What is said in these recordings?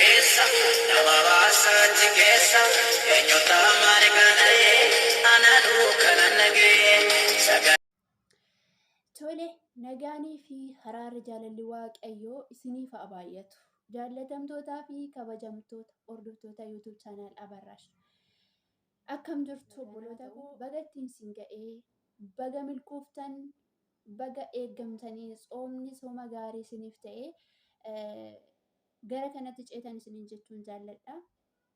keessa nama baasaatti keessa eenyota maali kanaree anaduu kanan nagee. Tole nagaanii fi haraarri jaalalli waaqayyoo isiniif haa baay'atu. Jaallatamtootaa fi kabajamtoota hordoftoota YouTube channel Abarraash. Akkam jirtu obboloota koo, baga ittiin siin ga'ee, baga milkooftan, baga eeggamtanii tsoomni sooma gaarii isiniif ta'ee gara kanatti ceetan isiniin jechuun jaalladha.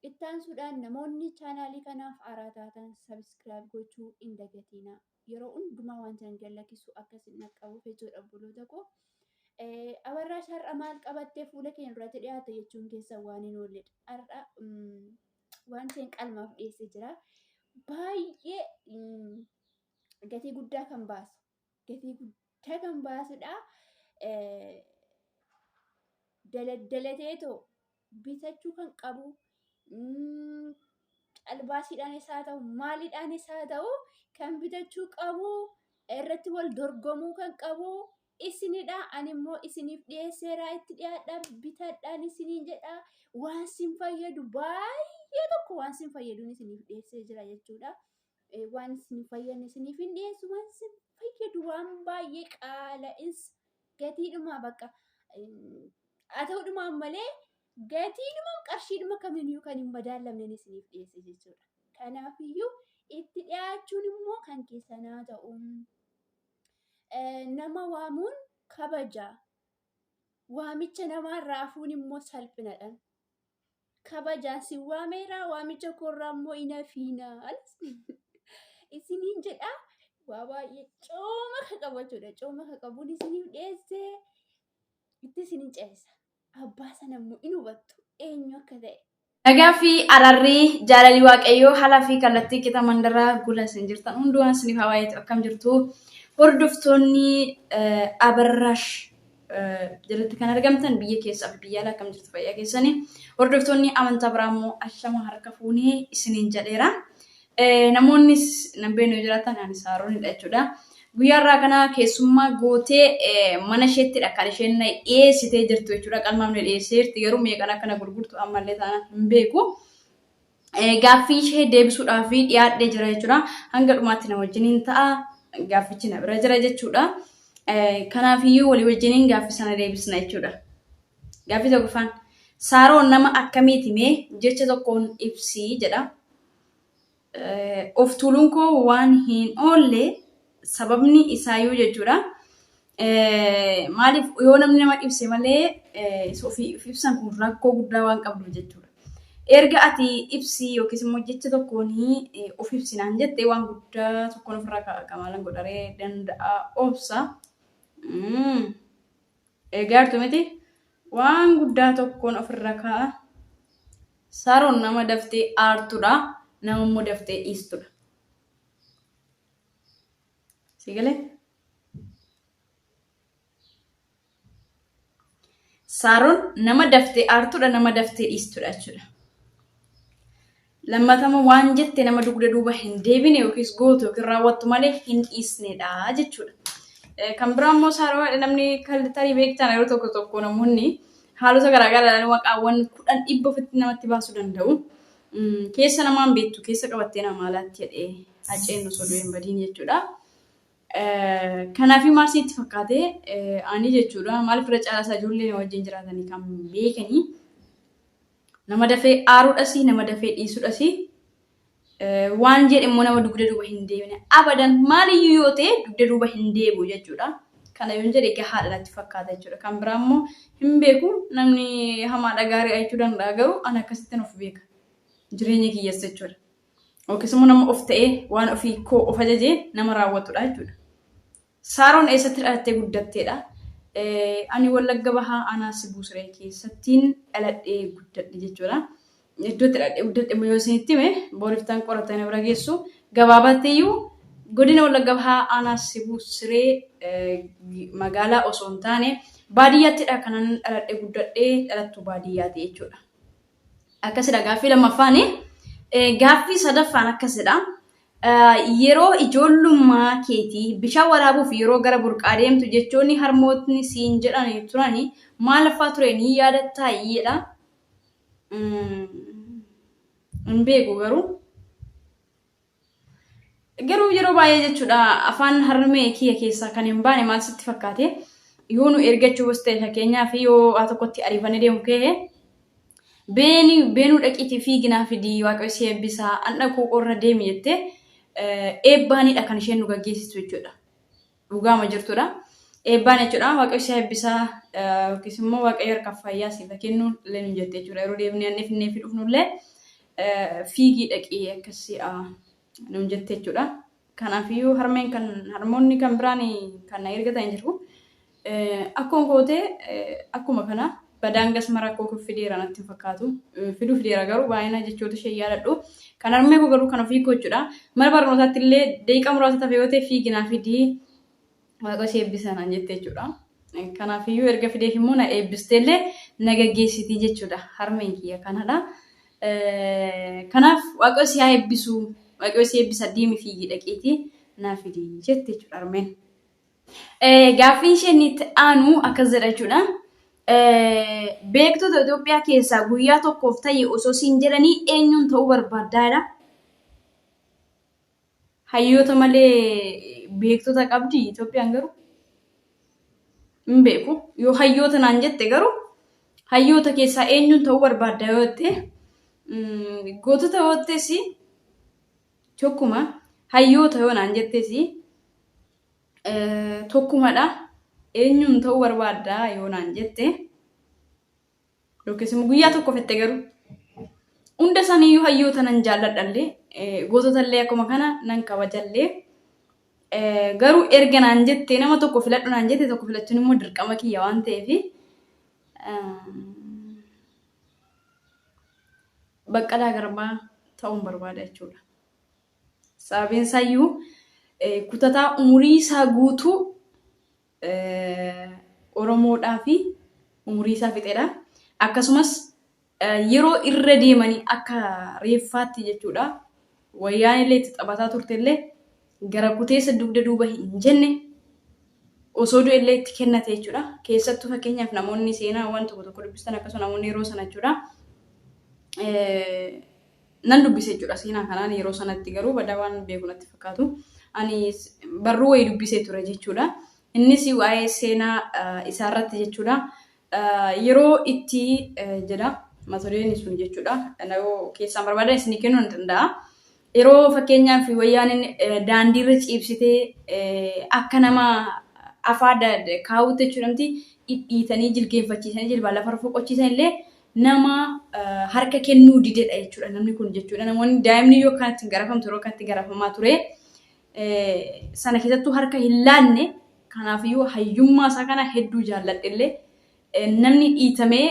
Ittaansuudhaan namoonni chaanaalii kanaaf haaraa taatan sabiskiraayib gochuu hin dagatinaa. Yeroo hundumaa waan jiran galakkisu akkasiin naqqabuuf jechuudha obboloota koo. Abarraash har'a maal qabattee fuula keenya duratti dhiyaate jechuun keessa waan hin oolledha. Har'a waan isheen qalmaaf dhiyeessee jira. Baay'ee gatii guddaa kan baasu. Gatii guddaa kan baasudha. Daldalateetoo bitachuu kan qabu. Albaasiidhaan isaa ta'u maaliidhaan isaa ta'u kan bitachuu qabu, irratti wal dorgomuu kan qabu isinidha. Ani immoo isiniif dhiyeesseera, itti dhiyaadha, bitadhaan isiniin jedha. Waan sin fayyadu baay'ee tokko waan sin fayyaduun isiniif dhiyeessee jira jechuudha. Waan sin fayyadne isiniif hin dhiyeessu, waan sin fayyadu waan baay'ee qaala'is gatiidhuma bakka haa ta'uudhumaan malee gatiidhuma qarshiidhuma kamiyyuu kan hin madaalamneen isiniif dhiyeesse jechuudha. Kanaafiyyuu itti dhiyaachuun immoo kan keessanaa ta'u. Nama waamuun kabaja. Waamicha namaa raafuun immoo salphinadha. Kabajaan si waameera, waamicha koorraa immoo inafiina. Isiniin jedha waa baay'ee cooma ka qabachuudha. Cooma ka qabuun isiniif dhiyeesse itti isiniin ceessa. Abbaa sana immoo in hubattu eenyu akka ta'e. Nagaa fi ararri jaalalli waaqayyoo haala fi kallattii qixa mandaraa gula isin jirtan hundumaan isiniif haa baay'atu. Akkam jirtu hordoftoonni Abarraash jalatti kan argamtan biyya keessaa fi biyya alaa akkam jirtu fayyaa keessanii. Hordoftoonni amantaa biraa immoo ashama harka fuunee isiniin jedheera. Namoonnis nambeen yoo jiraatan ani saaroonidha jechuudha. Guyyaa irraa kana keessummaa gootee mana isheettidha kan isheen dhiyeessitee jirtu jechuudha. Qalmaamni dhiyeessee jirti garuu meeqan akkana gurgurtu ammallee taanaan hin beeku. Gaaffii ishee deebisuudhaaf dhiyaadhee jira jechuudha. Hanga dhumaatti na wajjiniin ta'a. Gaaffichi na bira jira jechuudha. Kanaafiyyuu walii wajjiniin gaaffii sana deebisna jechuudha. Gaaffii tokkoffaan Saaroon nama akkamiiti mee jecha tokkoon ibsii jedha. Of tuuluun koo waan hin oolle sababni isaayyuu jechuudha. Maaliif yoo namni nama ibse malee ofii ibsan kun rakkoo guddaa waan qabdu jechuudha. Erga ati ibsii yookiis immoo jecha tokkoon of ibsinaan jettee waan guddaa tokkoon ofirraa kamaalan godharee danda'a obsa. Eegaartu miti waan guddaa tokkoon ofirra ka'a. Saaroon nama daftee aartudha. Nama immoo daftee dhiistudha. Sigalee? Saaroon nama daftee aartudha, nama daftee dhiistudha jechuudha. Lammatama waan jette nama dugda duuba hin deebine yookiis gootu yookiin raawwattu malee hin dhiisnedha jechuudha. Kan biraa immoo Saaroo namni tarii beektan yeroo tokko tokko namoonni haalota garaagaraa maqaawwan 10,000 ofitti namatti baasuu danda'u. Keessa namaan beektu keessa qabattee nama alaatti jedhee haceen osoo hin badiin jechuudha. Kanaafii maal sitti fakkaate ani jechuudha. Maaliif irra caalaa ijoollee wajjin jiraatanii kan beekanii nama dafee aaruudhas nama dafee dhiisuudhas waan jedhe immoo nama dugda duuba hin deebine abadan maaliyyuu yoo ta'e dugda duuba hin deebi'u jechuudha. Kana yoon jedhe gahaadha natti fakkaata jechuudha. Kan biraa immoo hin beeku namni hamaadha gaarii jechuu danda'a garuu ani akkasittiin of beeka jireenya kiyyaas jechuudha. Yookiis immoo nama of ta'ee waan ofii koo of ajajee nama raawwatudha jechuudha. Saaroon eessatti dhalattee guddatteedha. Ani Wallagga Bahaa Aanaa Sibuu Siree keessattiin dhaladhee guddadhe jechuudha. Iddootti dhaladhee guddadhe immoo yoo isinitti hime booriftaan qoratanii bira geessu gabaabattiyyuu godina Wallagga Bahaa Aanaa Sibuu Siree magaalaa osoo hin taane baadiyyaattidha kanan dhaladhee guddadhee dhalattuu baadiyyaati jechuudha. Akkasidha gaaffii lammaffaani. Gaaffii sadaffaan akkasidha. Yeroo ijoollummaa keetii bishaan waraabuuf yeroo gara burqaa deemtu jechoonni harmootni siin jedhanii turanii maal affaa ture ni yaadattaa jedha. hin beeku garuu yeroo baay'ee jechuudha afaan harmee kiyya keessaa kan hin baane maal sitti fakkaate yoo nu ergachuus ta'e fakkeenyaaf yoo waa tokkotti ariifannee deemu ka'e beenuu dhaqiitii fiiginaa fidii waaqayyo si eebbisaa an dhaquu qorra deemi jettee eebbaanidha kan isheen nu gaggeessitu jechuudha. Dhugaama jirtudha. Eebbaan jechuudha waaqayyo si eebbisaa yookiis immoo waaqayyo harka fayyaa siif kennu illee nu jette jechuudha. Yeroo deemnee annee finnee fi dhufnullee fiigii dhaqii akkasii nu jette jechuudha. Kanaafiyyuu harmoonni kan biraan kan na ergatan jiru. Akkuma kootee akkuma kana badaangas marakkoo kun fideera natti fakkaatu. Fiduu fideera garuu baay'ina jechoota ishee yaadadhu. Kan harmee koo garuu kan ofii gochuudha. Mana barnootaatti illee daqiiqaa muraasa tafe yoo ta'e fiiginaa fidii waaqayyo si eebbisan jette jechuudha. Kanaafiyyuu erga fideef immoo na eebbisteellee na gaggeessiti jechuudha. Harmeen kiyya kanadha. Kanaaf waaqayyo si haa eebbisu. Waaqayyo si eebbisa deemi fiigii dhaqiitii naa fidii jette jechuudha harmeen. Gaaffiin isheen itti aanu akkas jedha jechuudha. Beektota Itoophiyaa keessaa guyyaa tokkoof ta'e osoo siin jedhanii eenyuun ta'uu barbaaddaadha? Hayyoota malee beektota qabdi Itoophiyaan garuu hin beeku. Yoo hayyoota naan jette garuu hayyoota keessaa eenyuun ta'uu barbaadda yoo jette gootota yoo jettes tokkuma hayyoota yoo naan jettes tokkumadha. Eenyuun ta'uu barbaadda yoo naan jette yookiis immoo guyyaa tokko fette garuu hunda isaaniiyyuu hayyoota nan jaalladhallee goototallee akkuma kana nan kabajallee garuu erga naan jette nama tokko filadhu naan jette tokko filachuun immoo dirqama kiyya waan ta'eef Baqqalaa Garbaa ta'uun barbaada jechuudha. Sababiin isaayyuu kutataa umurii isaa guutuu Oromoodhaa fi umurii isaa fixedha. Akkasumas yeroo irra deemanii akka reeffaatti jechuudha. Wayyaan illee itti taphataa turte illee gara kuteessa dugda duuba hin jenne osoo du'e illee itti kennate jechuudha. Keessattuu fakkeenyaaf namoonni seenaa waan tokko tokko dubbistan akkasuma namoonni yeroo sana jechuudha. Nan dubbise jechuudha seenaa kanaan yeroo sanatti garuu badaa waan beeku natti fakkaatu. Ani barruu wayii dubbisee ture jechuudha. Innis waa'ee seenaa isaarratti jechuudha. Yeroo itti jedha mata dureen sun jechuudha. Keessaan barbaadan isin kennuu ni danda'a. Yeroo fakkeenyaaf wayyaan daandiirra ciibsitee akka nama afaa kaawwate jechuudhamti dhiitanii jilgeenfachiisanii jilbaa lafa foqochiisan illee nama harka kennuu didedha jechuudha. Namni kun jechuudha. Namoonni daa'imni yoo kanatti garafamtu yeroo kanatti garafamaa ture sana keessattuu harka hin laanne. Kanaafiyyuu hayyummaa isaa kana hedduu jaalladhellee namni dhiitamee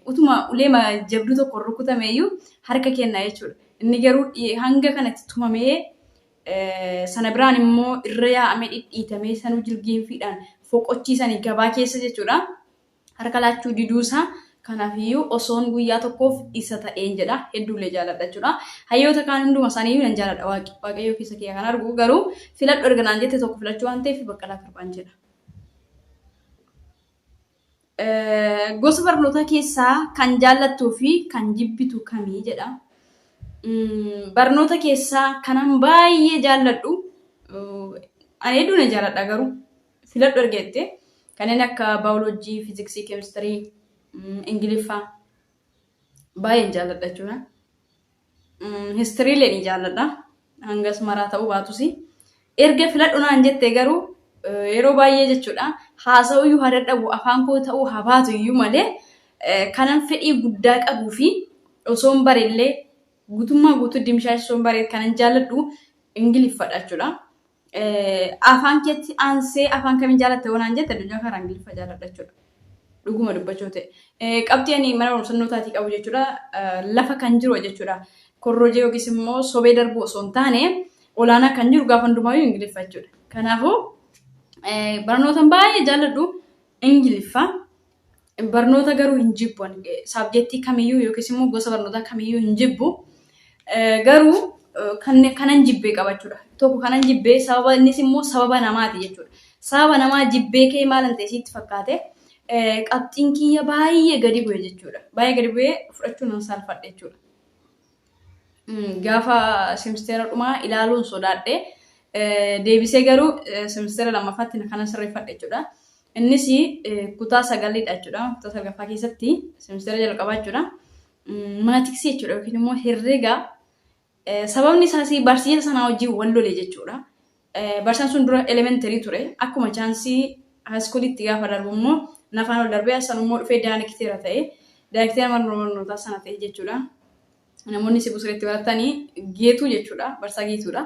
utuma uleema jabduu tokko rukutameeyyuu harka kenna jechuudha. Inni garuu hanga kanatti tumamee sana biraan immoo irra yaa'amee dhiitamee sanuu jilgeenfiidhaan foqochiisanii gabaa keessa jechuudha. Harka laachuu diduusaa kanaafiyyuu osoon guyyaa tokkoof isa ta'een jedha. Hedduullee jaalladha jechuudha. Hayyoota kaan hunduma isaaniiyyuu nan jaalladha waaqayyoo keessa kiyya kan argu garuu filadhu erga naan jette tokko filachuu waan ta'eef Baqqalaa Garbaan jedha. Gosa barnootaa keessaa kan jaallattuu fi kan jibbitu kamii jedha. Barnoota keessaa kanan baay'ee jaalladhu ani hedduu nan jaalladha garuu filadhu erga jette kanneen akka baayoloojii, fiiziksii, keemistirii, Ingiliffaa baay'een jaalladha jechuudha. Histiriilee ni jaalladha. Hangas maraa ta'uu baatus erga filadhu naan jette garuu yeroo baay'ee jechuudha. Haasa'uyyuu haa dadhabu afaan koo ta'uu haa baatu iyyuu malee kanan fedhii guddaa qabuu fi osoon bareellee guutummaa guutuu dimshaashii osoon bareed kanan jaalladhu Ingiliffadha jechuudha. Afaan keetti aansee afaan kamiin jaalatte waan jette addunyaa karaa Ingiliffa jaalladha jechuudha. Dhuguma dubbachuu ta'e. Qabxii ani mana barumsannootaati qabu jechuudha. Lafa kan jiru jechuudha. Korrojee yookiis immoo sobee darbuu osoo hin taane olaanaa kan jiru gaafa hundumaayyuu Ingiliffa jechuudha. Kanaafuu barnootaan baay'ee jaalladhu Ingiliffa. Barnoota garuu hin jibbu. Saabjektii kamiyyuu yookiis immoo gosa barnootaa kamiyyuu hin jibbu. Garuu kanan jibbee qaba jechuudha. Tokko kanan jibbee sababa innis immoo sababa namaati jechuudha. Sababa namaa jibbee kee maal ta'e sitti fakkaate qabxiin kiyya baay'ee gadi bu'e jechuudha. Baay'ee gadi bu'ee fudhachuu nan saalfadhe jechuudha. Gaafa simisteera dhumaa ilaaluun sodaadhe. Deebisee garuu simisteera lammaffaatti kana sirreeffadhe jechuudha. Innis kutaa sagaliidha jechuudha. Kutaa sagalaffaa keessatti simisteera jalqabaa jechuudha. Maatiksii jechuudha yookiin immoo herreega. Sababni isaas barsiisa sanaa wajjin wal lole jechuudha. Barsiisaan sun dura elementarii ture. Akkuma chaansii haaskuulitti gaafa darbu immoo nafaan ol darbee san immoo dhufee daayirikteera ta'e. Daayirikteera barnootaa sana ta'e jechuudha. Namoonni si busureetti baratanii geetuu jechuudha. Barsiisaa geetuudha.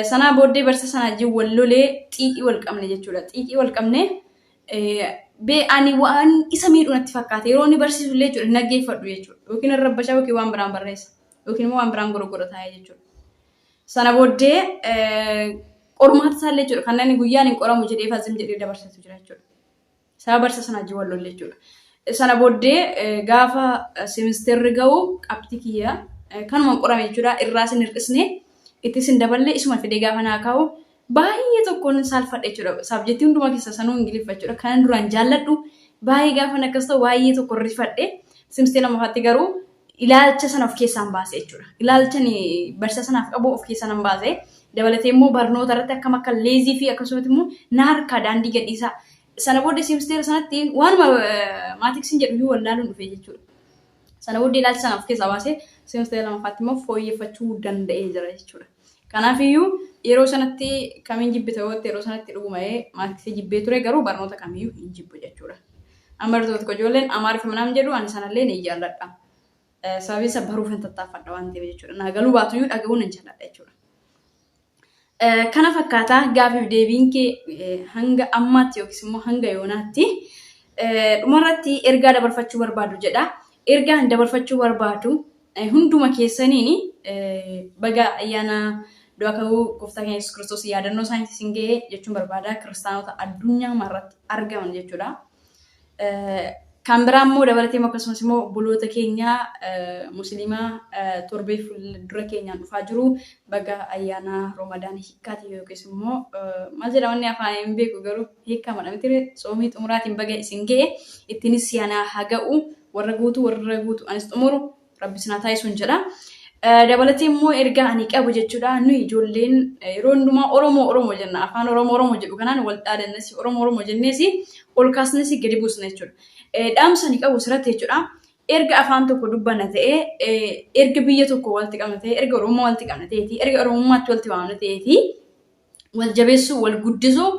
Sanaa booddee barsiisa sana wajjin wal lolee xiiqii wal qabne jechuudha. Xiiqii wal qabne ani waan isa miidhu natti fakkaate yeroo inni barsiisu illee jechuudha naggeeffadhu jechuudha. Yookiin rabbashaa yookiin waan biraan barreessa. Yookiin immoo waan biraan gorogora taa'ee jechuudha. Sana booddee qormaata isaallee jechuudha. Kan inni guyyaan hin qoramu jedhee fazim jedhee dabarsiisu jira jechuudha. Sababa barsiisa sana wajjin wal lolle jechuudha. Sana booddee gaafa simisteerri ga'u qabxii kiyya kanuma qorame jechuudha. Irraas hin hir'isne ittis hin daballe isuma fidee gaafa naa kaa'u baay'ee tokkoon saalfadhe jechuudha. Saabjektii hundumaa keessa sanuu ingiliffa jechuudha. Kanan duraan jaalladhu baay'ee gaafa akkas ta'u baay'ee tokko rifadhe. Simisteera lammaffaatti garuu ilaalcha sana of keessaan baase jechuudha. Ilaalcha barsiisa sanaaf qabu of keessaan baase. Dabalatee immoo barnoota irratti akkam akka leezii fi akkasumas immoo na harkaa daandii gadhiisaa. Sana booddee simisteera sanatti waanuma maatiksiin jedhu iyyuu wallaaluun dhufe jechuudha. Sana booddee ilaalcha sana of keessaa baase simisteera lammaffaatti immoo fooyyeffachuu danda'ee jira jechuudha. Kanaafiyyuu yeroo sanatti kamiin jibbite waqtii yeroo sanatti dhuguma'ee maatiksii jibbee ture garuu barnoota kamiyyuu hin jibbu jechuudha. Amma bartoota tokko ijoolleen amaariif manaan jedhu ani sanallee ni jaalladha. Sababii isa baruuf hin tattaaffadha waan ta'eef jechuudha. Naa galuu baatuyyuu dhaga'uun hin jaalladha jechuudha. Kana fakkaataa gaafiif deebiin kee hanga ammaatti yookiis immoo hanga yoonaatti dhumarratti ergaa dabarfachuu barbaadu jedha. Ergaan dabarfachuu barbaadu hunduma keessaniin baga ayyaana du'a ka'uu gooftaa keenya Yesuus Kiristoos yaadannoo isaaniitiin ga'ee jechuun barbaada. Kiristaanota addunyaa marratti argaman jechuudha. Kan biraa immoo dabalatee akkasumas immoo obboloota keenya musliimaa torbee fuuldura keenyaan dhufaa jiru baga ayyaana Ramadaanii hiikkaati yookiis immoo maal jedhamanni afaan hin beeku garuu hiikkaa madhamtire soomii xumuraatiin baga isin ga'e ittiinis siyaanaa haa ga'u warra guutu anis xumuru rabbis naa taasisuun jedha. Dabalatee immoo ergaa ani qabu jechuudha. Nuyi ijoolleen yeroo hundumaa Oromoo jenna. Afaan Oromoo jedhu kanaan wal dhaadannes Oromoo jennees ol kaasnes gadi buusna jechuudha. Dhaamsa ni qabu sirratti jechuudha. Erga afaan tokko dubbanna ta'ee, erga biyya tokko walitti qabna ta'ee, erga Oromoo walitti qabna ta'eeti, erga Oromummaatti walitti waamna ta'eeti, wal jabeessuu, wal guddisuu,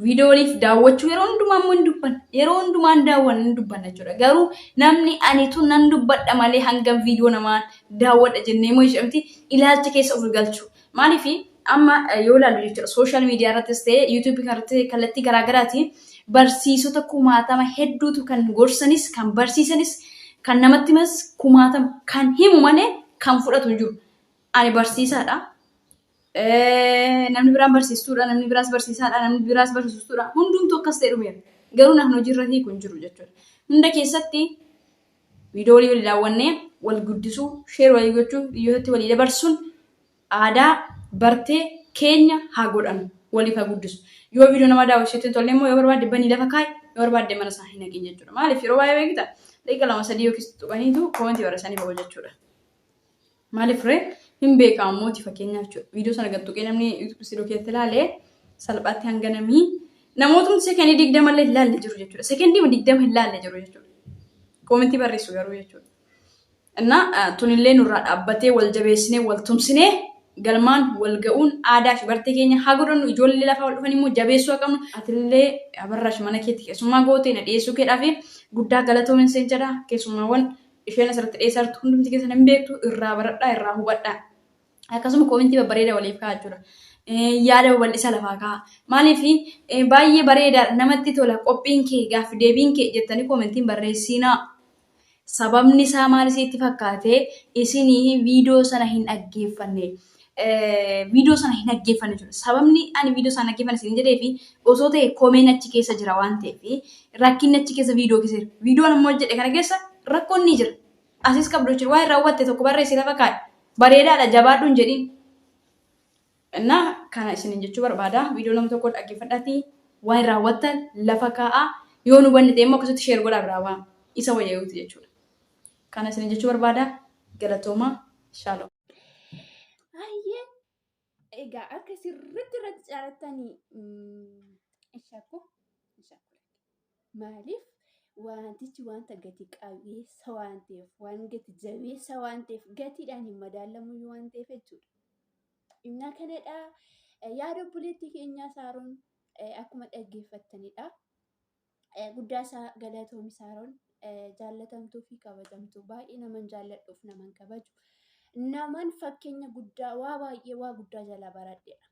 viidiyooliif daawwachuu yeroo hundumaa immoo hin dubbanna. Yeroo hundumaa hin dubbanna jechuudha. Garuu namni anitu nan dubbadha malee hangam viidiyoo namaan daawwadha jennee immoo ishemti ilaalcha keessa of galchu. Maaliif amma yoo ilaallu jechuudha sooshaal miidiyaa irrattis ta'ee yuutuubii irratti kallattii garaagaraati barsiisota kumaatama hedduutu kan gorsanis kan barsiisanis kan namatti himas kumaatama kan himu malee kan fudhatu hin jiru. Ani barsiisaadha. Namni biraan barsiistuudha, namni biraas barsiisaadha, namni biraas barsiistuudha. Hundumtuu akkas ta'e dhumeera. Garuu naannoo hojiirratti kun jiru jechuudha. Hunda keessatti viidiyoolee walii daawwannee wal guddisuu, sheer walii gochuu, biyyootatti walii dabarsuun aadaa bartee keenya haa godhanu waliif haa guddisu. Yoo viidiyoo nama daawwachiisu hin tolle immoo yoo barbaadde banii lafa kaa'i, yoo barbaadde mana isaa hin naqin jechuudha. Maaliif yeroo baay'ee beektaa daqiiqa 2-3 yookiis tuqaniitu koomentii barreessanii ba'u jechuudha. Maaliif ree hin beekamu mooti fakkeenyaaf jechuudha. Viidiyoo sana gattuqee namni yuutuubii keessatti ilaalee salphaatti hanga namni namootni sekendii 20 illee ilaalle jiru jechuudha. Sekendii 20 ilaalle jiru jechuudha. Koomentii barreessu garuu jechuudha. Innaa tunillee nurraa dhaabbatee wal jabeessinee wal tumsinee galmaan wal ga'uun aadaa fi bartee keenya haa godhannu ijoollee lafaa wal dhufan immoo jabeessuu qabnu. Atillee abarraash mana keetti keessummaa gootee na dhiyeessuu keedhaaf guddaa galatoomin seen jedha. Keessummaawwan isheen asirratti dhiyeessartu hundumti keessan hin beektu irraa baradhaa irraa hubadhaa. Akkasuma koomentii babbareedaa waliif kaa'aa jechuudha. Yaada babal'isa lafaa kaa'aa. Maaliif baay'ee bareedaadha namatti tola qophiin kee gaafi deebiin kee jettanii koomentiin barreessinaa. Sababni isaa maal isitti fakkaatee isinii viidiyoo sana hin dhaggeeffanne. Viidiyoo sana hin dhaggeeffanne jechuudha. Sababni ani viidiyoo sana dhaggeeffanne isin jedhee fi osoo ta'e koomeen achi keessa jira waan ta'eef rakkinni achi keessa viidiyoo keessa jira. Viidiyoon immoo jedhe kana keessa rakkoon ni jira. Asis qabdu jechuudha. Waa'ee raawwatte tokko barreessii lafa kaa'i. Bareedaadha jabaadhuun jedhiin. Innaa kana isin jechuu barbaada. Viidiyoo nama tokko dhaggeeffadhaatii waa'ee raawwattan lafa kaa'aa. Yoo nu hubanne ta'e immoo akkasitti sheer godhaa biraa waa isa wayyaa'uuti jechuudha. Kana isin jechuu barbaada. Galatoomaa. Shaaloo. Hayyee egaa akka sirriitti irratti caalattanii ishakku maaliif wantichi wanta gati qabeessa waan ta'eef waan gati jabeessa waan ta'eef gatiidhaan hin madaalamu waan ta'eef jechuudha. Innaa kanadha yaada obboleettii keenyaa Saaroon akkuma dhaggeeffattanidha. Guddaa isaa galatoomi Saaroon jaallatamtuu fi kabajamtuu baay'ee naman jaalladhuuf naman kabaju. Naman fakkeenya guddaa waa baay'ee waa guddaa jala baradheedha.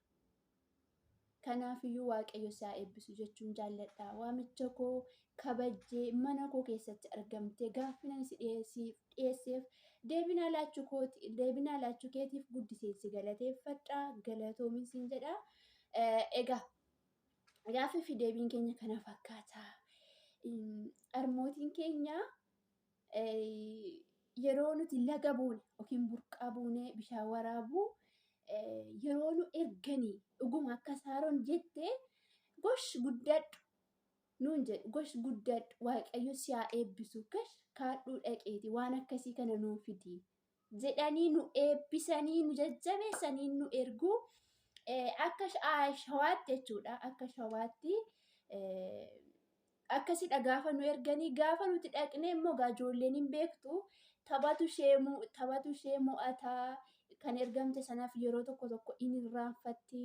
Kanaafiyyuu Waaqayyo isaa eebbisu jechuun jaalladha. Waamicha koo kabajjee mana koo keessatti argamtee gaaffinan si dhiyeesseef deebinaa laachuu keetiif guddisee si galateeffadha. Galatoomi siin jedha. Egaa gaaffii fi deebiin keenya kana fakkaata. Harmootiin keenya yeroo nuti laga buune yookiin burqaa buunee bishaan waraabuu yeroo nu erganii dhuguma akka Saaroon jettee gosh guddadhu nuun jedhu gosh guddadhu Waaqayyo si haa eebbisu gosh kaadhuu dhaqeeti waan akkasii kana nuu fidi jedhanii nu eebbisanii nu jajjabeessanii nu erguu akka shawaatti jechuudha. Akka shawaatti akkasidha gaafa nu erganii gaafa nuti dhaqnee immoo ijoolleen hin beektu. Taphatu ishee mo'ataa kan ergamte sanaaf yeroo tokko inni irraanfatti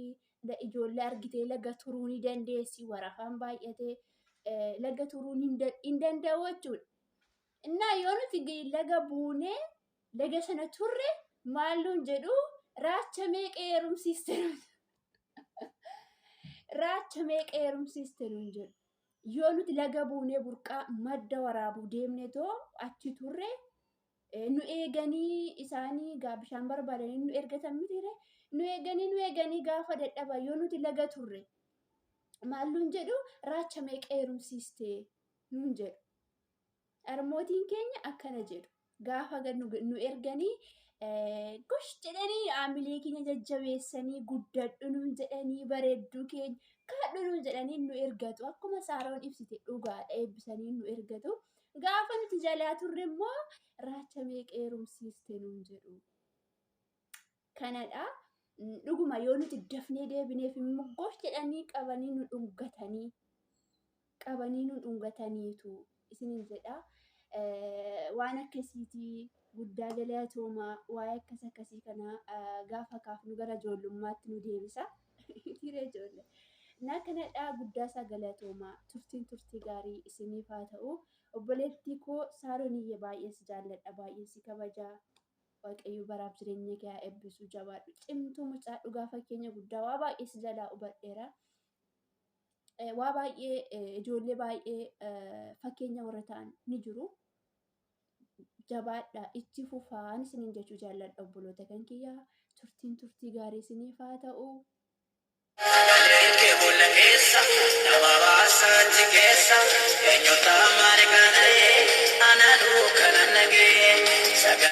ijoollee argitee laga turuu ni dandeessi warafaan baay'atee laga turuu hin danda'u jechuudha. Innaa yoo nuti laga buunee laga sana turre maalluun jedhu raacha meeqa heerumsiiste nuun jedhu. Yoo nuti laga buunee burqaa madda waraabuu deemne too achi turre. Nu eeganii isaanii bishaan barbaadanii nu ergatan mitiire nu eeganii gaafa dadhaba yoo nuti laga turre maalluun jedhu raacha meeqa heerumsiiste nuun jedhu. Harmootiin keenya akkana jedhu gaafa nu erganii gosh jedhanii aamilee keenya jajjabeessanii guddadhu nuun jedhanii bareedduu keenya kaadhu nuun jedhanii nu ergatu. Akkuma Saaroon ibsite dhugaadha eebbisanii nu ergatu. Gaafa nuti jalaa turre immoo raacha meeqa heerumsiiste nuun jedhu. Kanadha. Dhuguma yoo nuti dafnee deebineef immoo gosh jedhanii qabanii nu dhungataniitu isiniin jedha. Waan akkasiitii guddaa galatoomaa waa'ee akkasii kana gaafa kaafnu gara ijoollummaatti nu deebisa. Tiree ijoollee. Naa kanadha guddaa isaa galatoomaa turtii gaarii isiniif haa ta'u. Obboleettii koo Saarooniyye baay'ee si jaalladha baay'ee si kabajaa. Waaqayyo baraaf jireenya kee haa eebbisu jabaadhu cimtuu mucaa dhugaa fakkeenya guddaa waa baay'ee si jalaa hubadheera. Waa baay'ee ijoollee baay'ee fakkeenya warra ta'an ni jiru. Jabaadha itti fufaan isiniin jechuu jaalladha obboloota kan kiyyaa turtii gaarii isiniif haa ta'u.